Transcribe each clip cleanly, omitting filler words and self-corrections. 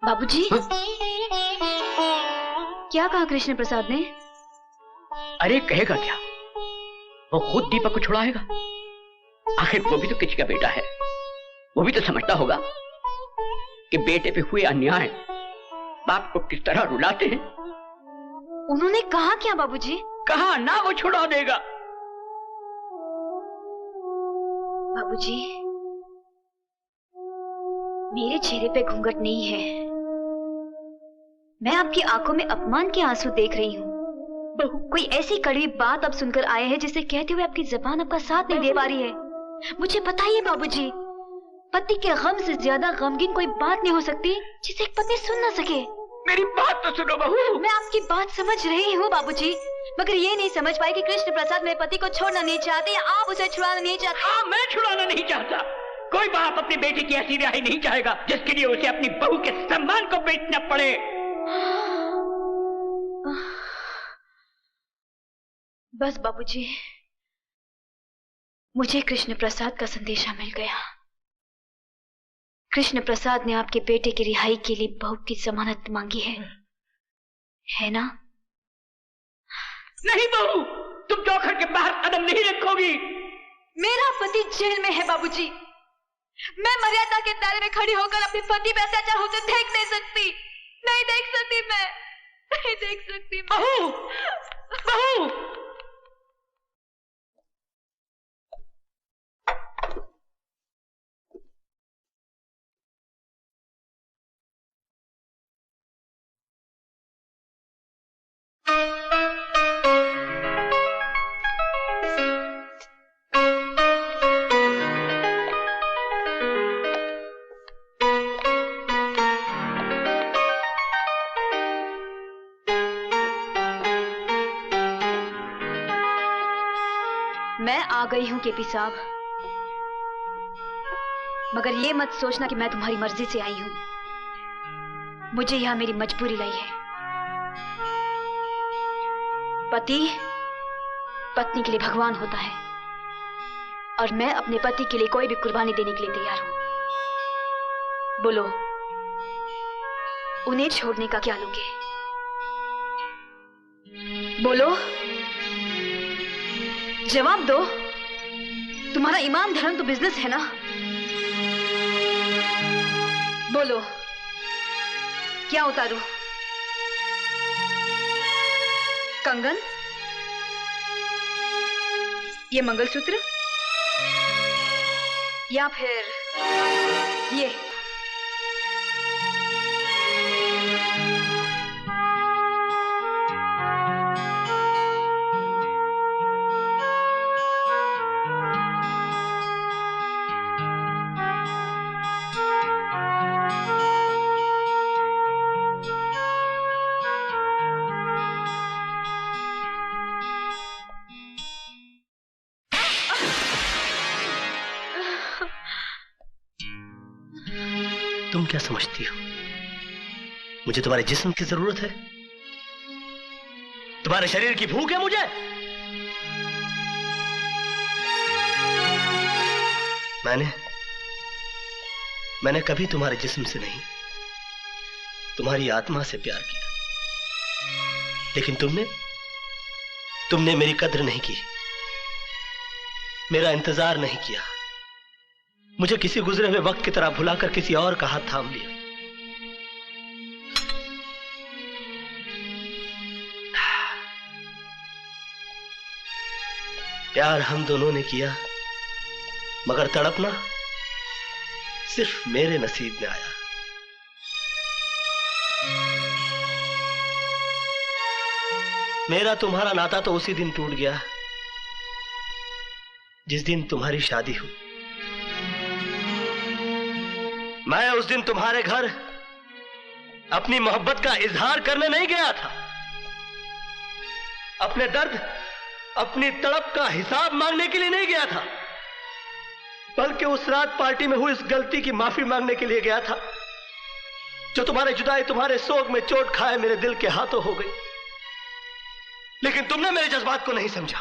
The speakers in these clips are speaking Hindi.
बाबूजी, क्या कहा कृष्ण प्रसाद ने? अरे कहेगा क्या, वो खुद दीपक को छुड़ाएगा। आखिर वो भी तो किसी का बेटा है, वो भी तो समझता होगा कि बेटे पे हुए अन्याय बाप को किस तरह रुलाते हैं। उन्होंने कहा क्या बाबूजी? कहा ना वो छुड़ा देगा। बाबूजी, मेरे चेहरे पे घूंघट नहीं है, मैं आपकी आंखों में अपमान के आंसू देख रही हूँ। कोई ऐसी कड़वी बात अब सुनकर आए हैं जिसे कहते हुए आपकी जबान आपका साथ नहीं दे पा रही है। मुझे बताइए बाबूजी, पति के गम से ज्यादा गमगीन कोई बात नहीं हो सकती जिसे एक पत्नी सुन ना सके। मेरी बात तो सुनो बहू। मैं आपकी बात समझ रही हूँ बाबूजी, मगर ये नहीं समझ पाई कि कृष्ण प्रसाद मेरे पति को छोड़ना नहीं चाहते या आप उसे छुड़ाना नहीं चाहते। हाँ, मैं छुड़ाना नहीं चाहता। कोई बाप अपने बेटे की ऐसी रिहाई नहीं चाहेगा जिसके लिए उसे अपनी बहू के सम्मान को बेचना पड़े। बस बाबूजी, मुझे कृष्ण प्रसाद का संदेशा मिल गया। कृष्ण प्रसाद ने आपके बेटे की रिहाई के लिए बहू की जमानत मांगी है ना? नहीं बहू, तुम चौखट के बाहर कदम नहीं रखोगी। मेरा पति जेल में है बाबूजी, मैं मर्यादा के दायरे में खड़ी होकर अपने पति पे अत्याचार होते देख नहीं सकती। नहीं देख सकती, मैं नहीं देख सकती। बहू, बहू। मैं आ गई हूं केपी साहब, मगर ये मत सोचना कि मैं तुम्हारी मर्जी से आई हूं। मुझे यहां मेरी मजबूरी लाई है। पति पत्नी के लिए भगवान होता है और मैं अपने पति के लिए कोई भी कुर्बानी देने के लिए तैयार हूं। बोलो, उन्हें छोड़ने का क्या लोगे? बोलो, जवाब दो। तुम्हारा ईमान धर्म तो बिजनेस है ना? बोलो, क्या उतारूं? कंगन, ये मंगलसूत्र, या फिर ये? तुम क्या समझती हो मुझे तुम्हारे जिस्म की जरूरत है? तुम्हारे शरीर की भूख है मुझे? मैंने कभी तुम्हारे जिस्म से नहीं, तुम्हारी आत्मा से प्यार किया। लेकिन तुमने मेरी कद्र नहीं की, मेरा इंतजार नहीं किया। मुझे किसी गुजरे हुए वक्त की तरह भुलाकर किसी और का हाथ थाम लिया। प्यार हम दोनों ने किया, मगर तड़पना सिर्फ मेरे नसीब में आया। मेरा तुम्हारा नाता तो उसी दिन टूट गया जिस दिन तुम्हारी शादी हुई। मैं उस दिन तुम्हारे घर अपनी मोहब्बत का इजहार करने नहीं गया था, अपने दर्द, अपनी तड़प का हिसाब मांगने के लिए नहीं गया था। बल्कि उस रात पार्टी में हुई इस गलती की माफी मांगने के लिए गया था जो तुम्हारी जुदाई, तुम्हारे सोग में चोट खाए मेरे दिल के हाथों हो गई। लेकिन तुमने मेरे जज्बात को नहीं समझा,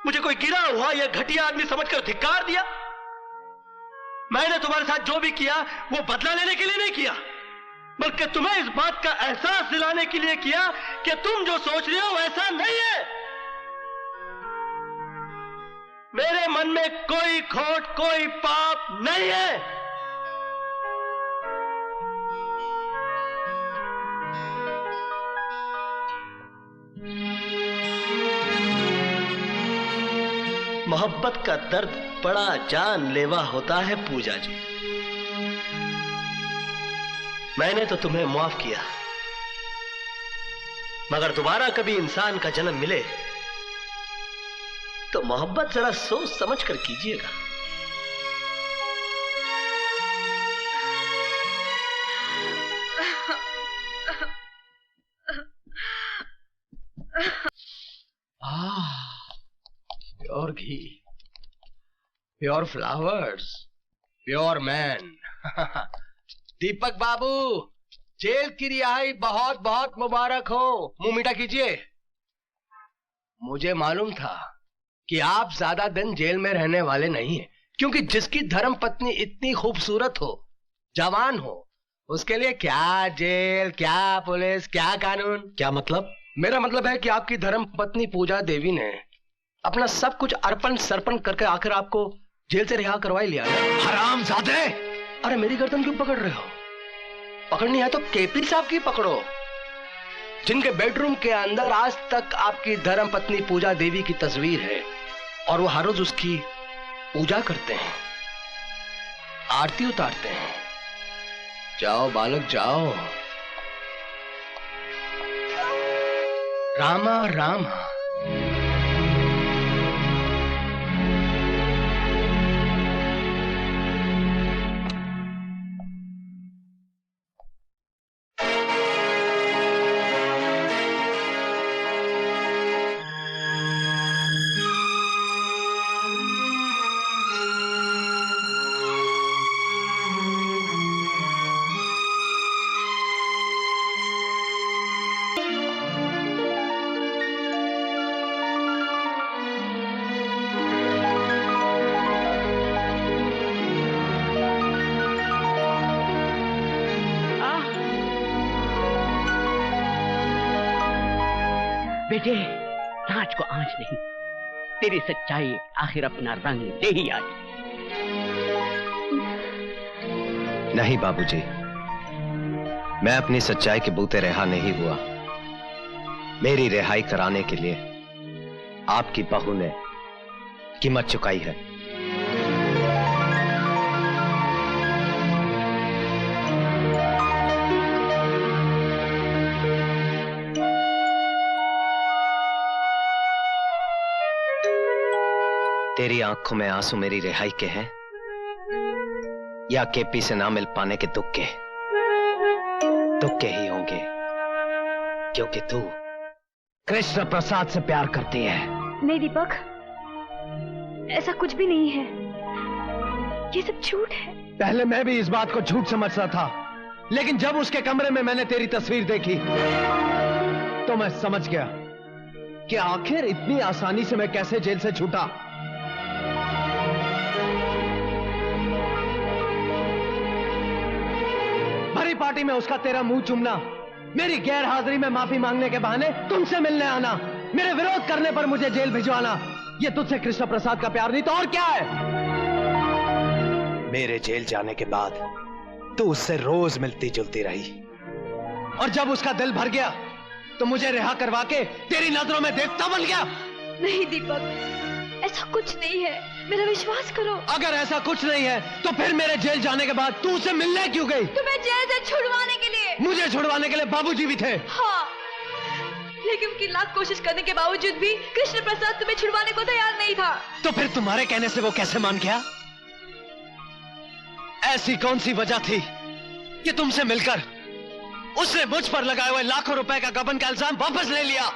मुझे कोई गिरा हुआ या घटिया आदमी समझकर धिक्कार दिया। मैंने तुम्हारे साथ जो भी किया वो बदला लेने के लिए नहीं किया, बल्कि तुम्हें इस बात का एहसास दिलाने के लिए किया कि तुम जो सोच रहे हो वैसा नहीं है। मेरे मन में कोई खोट, कोई पाप नहीं है। मोहब्बत का दर्द बड़ा जानलेवा होता है पूजा जी। मैंने तो तुम्हें माफ किया, मगर दोबारा कभी इंसान का जन्म मिले तो मोहब्बत जरा सोच समझ कर कीजिएगा। प्योर घी, प्योर फ्लावर्स, प्योर मैन। दीपक बाबू, जेल की रिहाई बहुत बहुत मुबारक हो। मुंह मीठा कीजिए। मुझे मालूम था कि आप ज्यादा दिन जेल में रहने वाले नहीं हैं, क्योंकि जिसकी धर्म पत्नी इतनी खूबसूरत हो, जवान हो, उसके लिए क्या जेल, क्या पुलिस, क्या कानून। क्या मतलब? मेरा मतलब है कि आपकी धर्म पत्नी पूजा देवी ने अपना सब कुछ अर्पण सर्पण करके आखिर आपको जेल से रिहा करवा लिया। हरामजादे! अरे मेरी गर्दन क्यों पकड़ रहे हो? पकड़नी है तो केपी साहब की पकड़ो, जिनके बेडरूम के अंदर आज तक आपकी धर्म पत्नी पूजा देवी की तस्वीर है और वो हर रोज उसकी पूजा करते हैं, आरती उतारते हैं। जाओ बालक जाओ। रामा रामा। बेटे, सांच को आंच नहीं, तेरी सच्चाई आखिर अपना रंग ले ही आई। नहीं बाबूजी, मैं अपनी सच्चाई के बूते रिहा नहीं हुआ। मेरी रिहाई कराने के लिए आपकी बहू ने कीमत चुकाई है। तेरी आंखों में आंसू मेरी रिहाई के हैं या केपी से ना मिल पाने के दुख के? दुख के ही होंगे, क्योंकि तू कृष्ण प्रसाद से प्यार करती है। नहीं दीपक, ऐसा कुछ भी नहीं है, ये सब झूठ है। पहले मैं भी इस बात को झूठ समझता था, लेकिन जब उसके कमरे में मैंने तेरी तस्वीर देखी तो मैं समझ गया कि आखिर इतनी आसानी से मैं कैसे जेल से छूटा। भरी पार्टी में उसका तेरा मुंह चूमना, मेरी गैर हाजिरी में माफी मांगने के बहाने तुमसे मिलने आना, मेरे विरोध करने पर मुझे जेल भिजवाना, ये तुझसे कृष्ण प्रसाद का प्यार नहीं तो और क्या है? मेरे जेल जाने के बाद तू उससे रोज मिलती जुलती रही, और जब उसका दिल भर गया तो मुझे रिहा करवा के तेरी नजरों में देवता बन गया। नहीं दीपक, ऐसा कुछ नहीं है, मेरा विश्वास करो। अगर ऐसा कुछ नहीं है तो फिर मेरे जेल जाने के बाद तू उसे मिलने क्यों गई? तुम्हें जेल से छुड़वाने के लिए। मुझे छुड़वाने के लिए बाबूजी भी थे। हाँ, लेकिन उनकी लाख कोशिश करने के बावजूद भी कृष्ण प्रसाद तुम्हें छुड़वाने को तैयार नहीं था। तो फिर तुम्हारे कहने से वो कैसे मान गया? ऐसी कौन सी वजह थी कि तुमसे मिलकर उसने मुझ पर लगाए हुए लाखों रुपए का गबन का इल्जाम वापस ले लिया?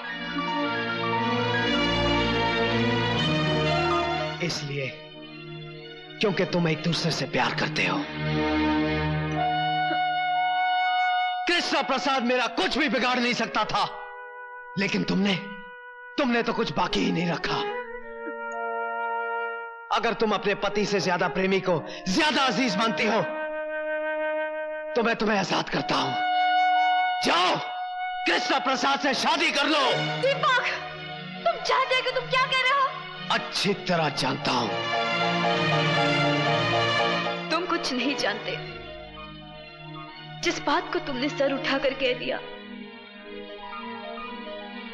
क्योंकि तुम एक दूसरे से प्यार करते हो। कृष्णा प्रसाद मेरा कुछ भी बिगाड़ नहीं सकता था, लेकिन तुमने तो कुछ बाकी ही नहीं रखा। अगर तुम अपने पति से ज्यादा प्रेमी को ज्यादा अजीज मानती हो तो मैं तुम्हें आजाद करता हूं। जाओ, कृष्णा प्रसाद से शादी कर लो। दीपक, तुम जानते हो कि तुम क्या कह रहे हो? अच्छी तरह जानता हूं। तुम कुछ नहीं जानते। जिस बात को तुमने सर उठाकर कह दिया,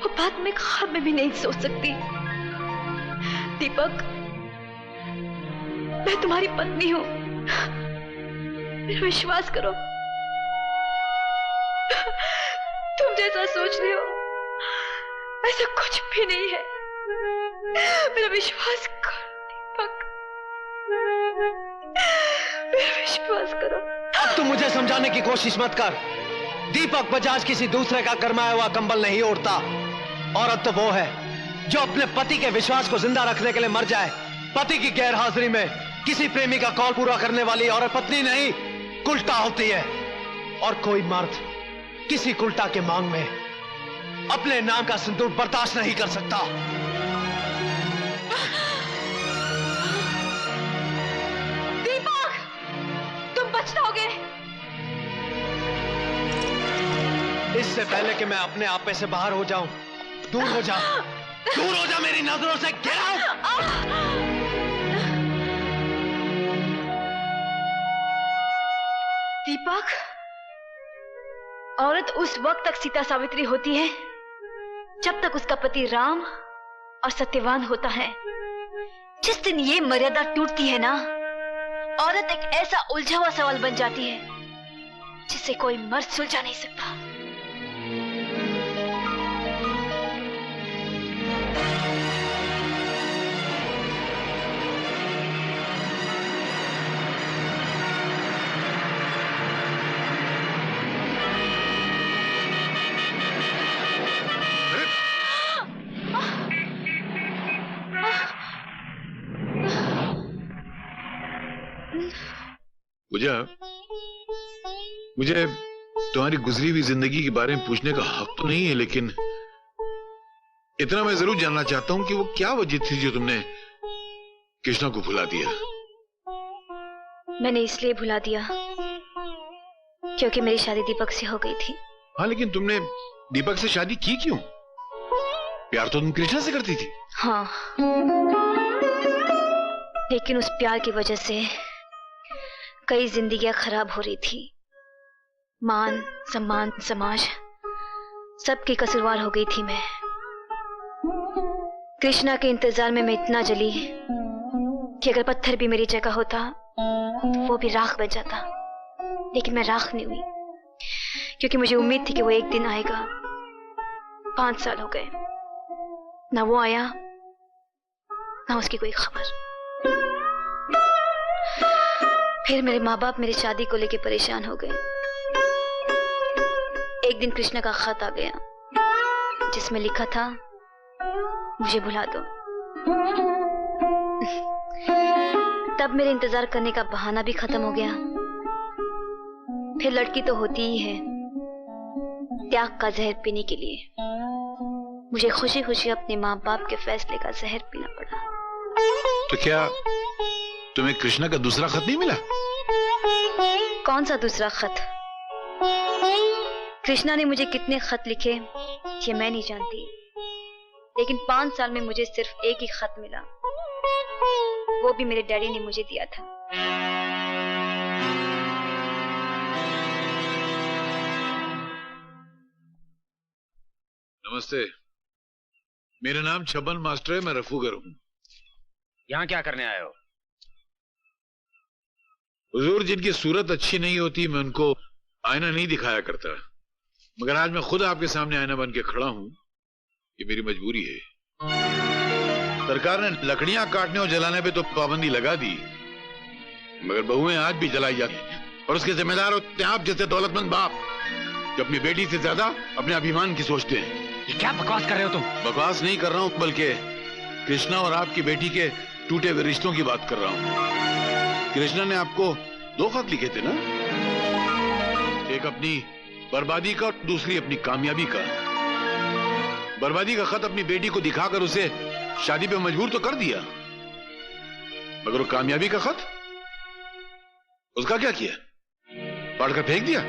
वो बात मैं ख्वाब में भी नहीं सोच सकती। दीपक, मैं तुम्हारी पत्नी हूं, मेरा विश्वास करो। तुम जैसा सोच रहे हो ऐसा कुछ भी नहीं है। मेरा विश्वास करो दीपक, मेरा विश्वास करो। अब तुम मुझे समझाने की कोशिश मत कर। दीपक बजाज किसी दूसरे का करमाया हुआ कंबल नहीं ओढ़ता। औरत तो वो है जो अपने पति के विश्वास को जिंदा रखने के लिए मर जाए। पति की गैर हाजिरी में किसी प्रेमी का कॉल पूरा करने वाली औरत पत्नी नहीं, कुल्टा होती है। और कोई मर्द किसी कुल्टा के मांग में अपने नाम का सिंदूर बर्दाश्त नहीं कर सकता। दीपक, तुम बचाओगे। इससे पहले कि मैं अपने आप में से बाहर हो जाऊं, दूर हो जा, दूर हो जा मेरी नजरों से। Get out. दीपक, औरत उस वक्त तक सीता सावित्री होती है जब तक उसका पति राम और सत्यवान होता है। जिस दिन ये मर्यादा टूटती है ना, औरत एक ऐसा उलझा हुआ सवाल बन जाती है जिसे कोई मर्द सुलझा नहीं सकता। पूजा, मुझे तुम्हारी गुजरी हुई जिंदगी के बारे में पूछने का हक तो नहीं है, लेकिन इतना मैं जरूर जानना चाहता हूं कि वो क्या वजह थी जो तुमने कृष्णा को भुला दिया। मैंने इसलिए भुला दिया क्योंकि मेरी शादी दीपक से हो गई थी। हाँ, लेकिन तुमने दीपक से शादी की क्यों? प्यार तो तुम कृष्णा से करती थी। हाँ, लेकिन उस प्यार की वजह से कई जिंदगियां खराब हो रही थी। मान सम्मान समाज सबकी कसूरवार हो गई थी मैं। कृष्णा के इंतजार में मैं इतना जली कि अगर पत्थर भी मेरी जगह होता वो भी राख बन जाता। लेकिन मैं राख नहीं हुई क्योंकि मुझे उम्मीद थी कि वो एक दिन आएगा। 5 साल हो गए, ना वो आया ना उसकी कोई खबर। फिर मेरे माँ बाप मेरी शादी को लेकर परेशान हो गए। एक दिन कृष्णा का खत आ गया जिसमें लिखा था, मुझे भुला दो। तब मेरे इंतजार करने का बहाना भी खत्म हो गया। फिर लड़की तो होती ही है त्याग का जहर पीने के लिए। मुझे खुशी खुशी अपने माँ बाप के फैसले का जहर पीना पड़ा। तो क्या तुम्हें कृष्णा का दूसरा खत नहीं मिला? कौन सा दूसरा खत? कृष्णा ने मुझे कितने खत लिखे ये मैं नहीं जानती, लेकिन 5 साल में मुझे सिर्फ एक ही खत मिला। वो भी मेरे डैडी ने मुझे दिया था। नमस्ते, मेरा नाम छबन मास्टर है, मैं रफूगर हूँ। यहाँ क्या करने आए हो? हुजूर, जिनकी सूरत अच्छी नहीं होती मैं उनको आईना नहीं दिखाया करता, मगर आज मैं खुद आपके सामने आईना बन के खड़ा हूं। ये मेरी मजबूरी है। सरकार ने लकड़ियां काटने और जलाने पे तो पाबंदी लगा दी, मगर बहुएं आज भी जलाई जाती हैं और उसके जिम्मेदार होते हैं आप जैसे दौलतमंद बाप जो अपनी बेटी से ज्यादा अपने अभिमान की सोचते हैं। ये क्या बकवास कर रहे हो तुम? बकवास नहीं कर रहा हूं, बल्कि कृष्णा और आपकी बेटी के टूटे हुए रिश्तों की बात कर रहा हूं। कृष्णा ने आपको 2 खत लिखे थे ना, एक अपनी बर्बादी का और दूसरी अपनी कामयाबी का। बर्बादी का खत अपनी बेटी को दिखाकर उसे शादी पे मजबूर तो कर दिया, मगर वो कामयाबी का खत, उसका क्या किया? पढ़कर फेंक दिया,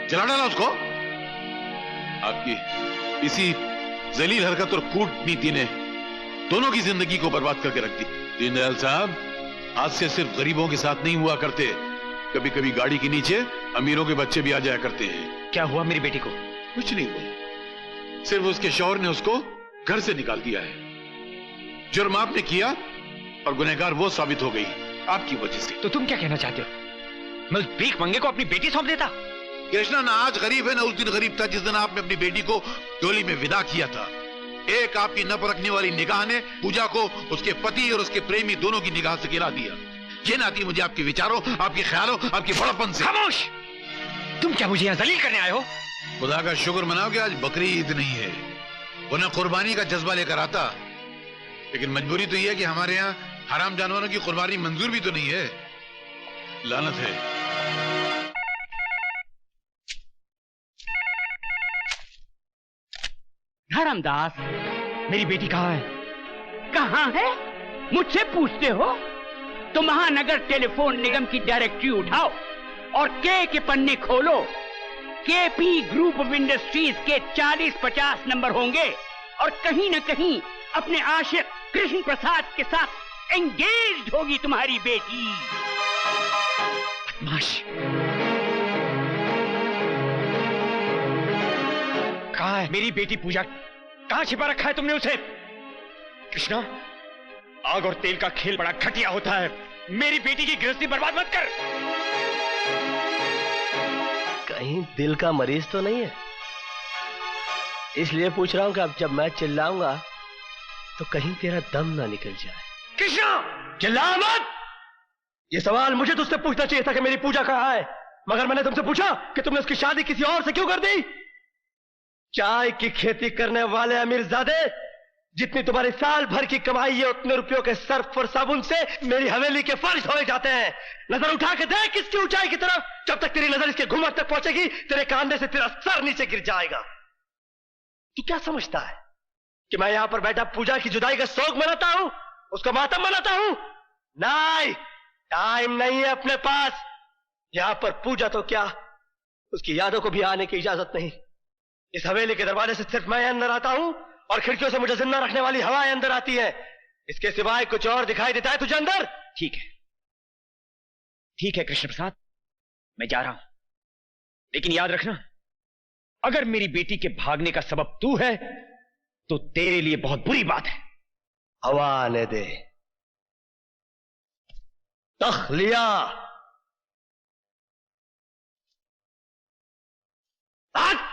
जला डाला उसको। आपकी इसी जलील हरकत और कूटनीति ने दोनों की जिंदगी को बर्बाद करके रख दी। दीनदयाल साहब, आज से सिर्फ गरीबों के साथ नहीं हुआ करते, कभी कभी गाड़ी के नीचे अमीरों के बच्चे भी आ जाया करते हैं। क्या हुआ मेरी बेटी को? कुछ नहीं हुआ, सिर्फ उसके शौहर ने उसको घर से निकाल दिया है। जुर्म आपने किया और गुनहगार वो साबित हो गई आपकी वजह से। तो तुम क्या कहना चाहते हो? मैं भीख मंगे को अपनी बेटी सौंप देता? कृष्णा ना आज गरीब है ना उस दिन गरीब था जिस दिन आपने अपनी बेटी को डोली में विदा किया था। एक आपकी न परखने वाली निगाह ने पूजा को उसके पति और उसके प्रेमी दोनों की निगाह से गिरा दिया। ये नाती मुझे आपके विचारों, आपके ख्यालों, आपके बड़प्पन से। खामोश! तुम क्या मुझे यहाँ जलील करने आए हो? खुदा का शुक्र मनाओ कि आज बकरी ईद नहीं है, वरना कुर्बानी का जज्बा लेकर आता। लेकिन मजबूरी तो यह है कि हमारे यहाँ हराम जानवरों की कुर्बानी मंजूर भी तो नहीं है। लानत है। धर्मदास, मेरी बेटी कहाँ है? कहाँ है मुझसे पूछते हो? तो महानगर टेलीफोन निगम की डायरेक्टरी उठाओ और के पन्ने खोलो। केपी ग्रुप ऑफ इंडस्ट्रीज के 40-50 नंबर होंगे और कहीं न कहीं अपने आशिक कृष्ण प्रसाद के साथ एंगेज्ड होगी तुम्हारी बेटी। बदमाश! कहाँ है मेरी बेटी पूजा? कहाँ छिपा रखा है तुमने उसे? कृष्णा, आग और तेल का खेल बड़ा घटिया होता है। मेरी बेटी की गृहस्थी बर्बाद मत कर। कहीं दिल का मरीज तो नहीं है? इसलिए पूछ रहा हूं कि अब जब मैं चिल्लाऊंगा तो कहीं तेरा दम ना निकल जाए। कृष्णा, चिल्ला मत! ये सवाल मुझे तुझसे पूछना चाहिए था कि मेरी पूजा कहाँ है, मगर मैंने तुमसे पूछा कि तुमने उसकी शादी किसी और से क्यों कर दी? चाय की खेती करने वाले अमीरजादे, जितनी तुम्हारी साल भर की कमाई है उतने रुपयों के सर्फ और साबुन से मेरी हवेली के फर्श धोए जाते हैं। नजर उठा के देख इसकी ऊंचाई की तरफ, जब तक तेरी नजर इसके घुमट तक पहुंचेगी तेरे कांधे से तेरा सर नीचे गिर जाएगा। तू क्या समझता है कि मैं यहां पर बैठा पूजा की जुदाई का शोक मनाता हूं, उसका मातम मनाता हूं? नहीं, टाइम नहीं है अपने पास। यहां पर पूजा तो क्या, उसकी यादों को भी आने की इजाजत नहीं। इस हवेली के दरवाजे से सिर्फ मैं अंदर आता हूं और खिड़कियों से मुझे जिंदा रखने वाली हवाएं अंदर आती है। इसके सिवाय कुछ और दिखाई देता है तुझे अंदर? ठीक है, ठीक है कृष्ण प्रसाद, मैं जा रहा हूं, लेकिन याद रखना, अगर मेरी बेटी के भागने का सबब तू है तो तेरे लिए बहुत बुरी बात है। हवा आने दे। तखलिया। आग!